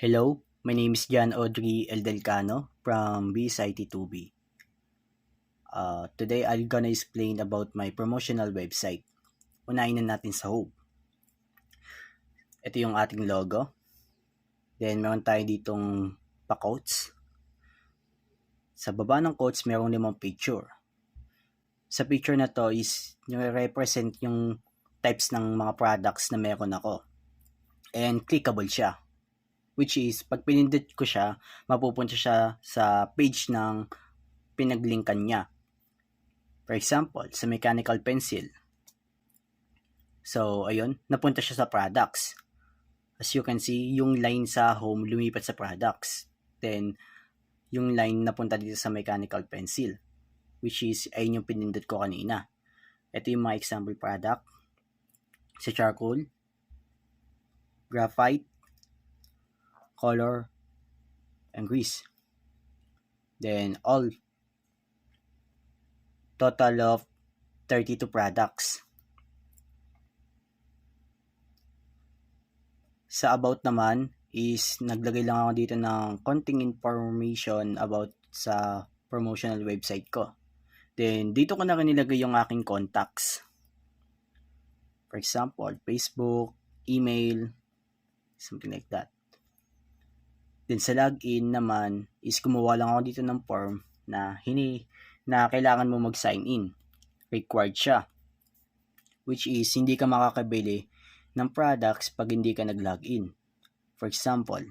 Hello, my name is John Audrey El Delcano from BSIT2B. Today, I'm gonna explain about my promotional website. Unahin na natin sa home. Ito yung ating logo. Then, meron tayo ditong pa-quotes. Sa baba ng quotes, merong 5 picture. Sa picture na to is represent yung types ng mga products na meron ako. And clickable siya. Which is, pag pinindot ko siya, mapupunta siya sa page ng pinaglinkan niya. For example, sa mechanical pencil. So, ayun, napunta siya sa products. As you can see, yung line sa home lumipat sa products. Then, yung line napunta dito sa mechanical pencil. Which is, ayun yung pinindot ko kanina. Ito yung mga example product. Sa charcoal, graphite, color, and grease. Then, all. Total of 32 products. Sa about naman is naglagay lang ako dito ng konting information about sa promotional website ko. Then dito ko na rin nilagay yung aking contacts. For example, Facebook, email, something like that. Then sa login naman is gumawa lang ako dito ng form na kailangan mo mag-sign in. Required siya. Which is hindi ka makakabili ng products pag hindi ka nag-login. For example,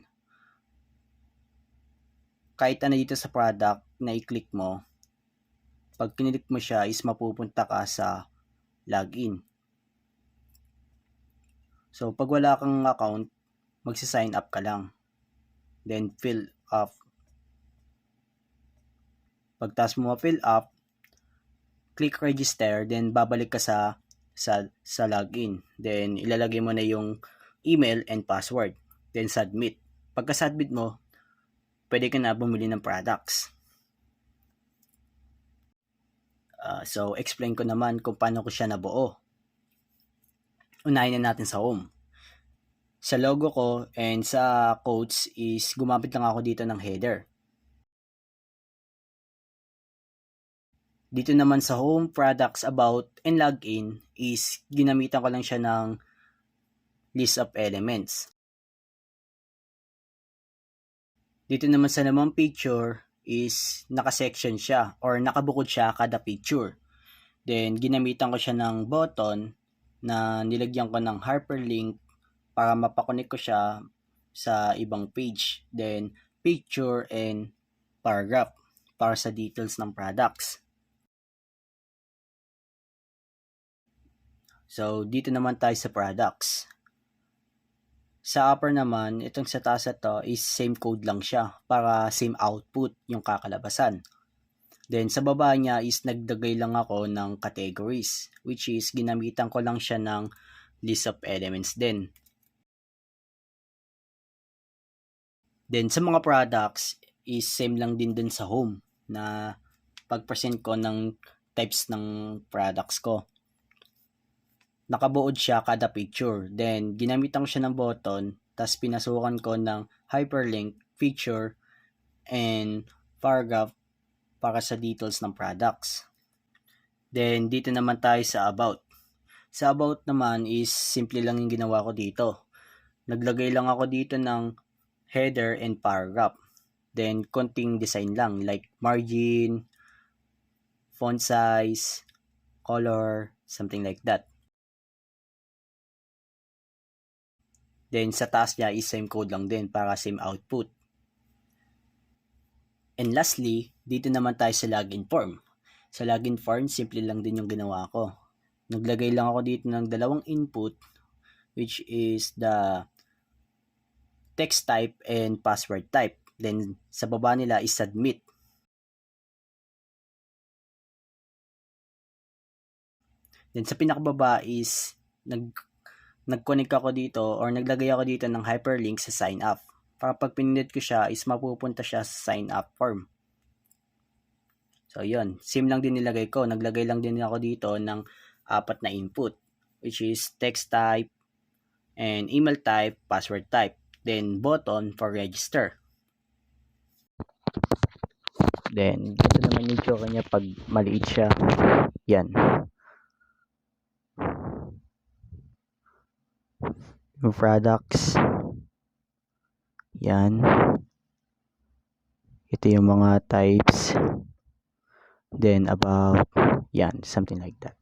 kahit ano dito sa product na i-click mo, pag kinilik mo siya is mapupunta ka sa login. So, pag wala kang account, magsa-sign up ka lang. Then, fill up. Pagtas mo ma-fill up, click register, then babalik ka sa login. Then, ilalagay mo na yung email and password. Then, submit. Pagka-submit mo, pwede ka na bumili ng products. So, explain ko naman kung paano ko siya nabuo. Unahin na natin sa home. Sa logo ko and sa quotes is gumamit lang ako dito ng header. Dito naman sa home, products, about, and login is ginamitan ko lang siya ng list of elements. Dito naman sa namang picture is naka-section siya or nakabukod siya kada picture. Then ginamitan ko siya ng button na nilagyan ko ng hyperlink para mapakonek ko siya sa ibang page. Then picture and paragraph para sa details ng products. So, dito naman tayo sa products. Sa upper naman, itong sa taas na to is same code lang siya para same output yung kakalabasan. Then, sa baba niya is nagdagay lang ako ng categories, which is ginamitan ko lang siya ng list of elements din. Then, sa mga products is same lang din sa home na pag-present ko ng types ng products ko. Nakabuod siya kada picture. Then, ginamitan ko siya ng button, tapos pinasukan ko ng hyperlink, picture, and paragraph para sa details ng products. Then, dito naman tayo sa about. Sa about naman is simple lang yung ginawa ko dito. Naglagay lang ako dito ng header and paragraph. Then, konting design lang like margin, font size, color, something like that. Then, sa taas niya is same code lang din para same output. And lastly, dito naman tayo sa login form. Sa login form, simple lang din yung ginawa ko. Naglagay lang ako dito ng 2 input, which is the text type and password type. Then, sa baba nila is submit. Then, sa pinakababa is nag-connect ako dito or naglagay ako dito ng hyperlink sa sign up. Para pag pinindot ko siya is mapupunta siya sa sign up form. So yun, same lang din nilagay ko. Naglagay lang din ako dito ng 4 na input, which is text type and email type, password type. Then button for register. Then ganito naman yung tsura niya pag maliit siya. Yan. Yung products. Yan. Ito yung mga types. Then about, yan, something like that.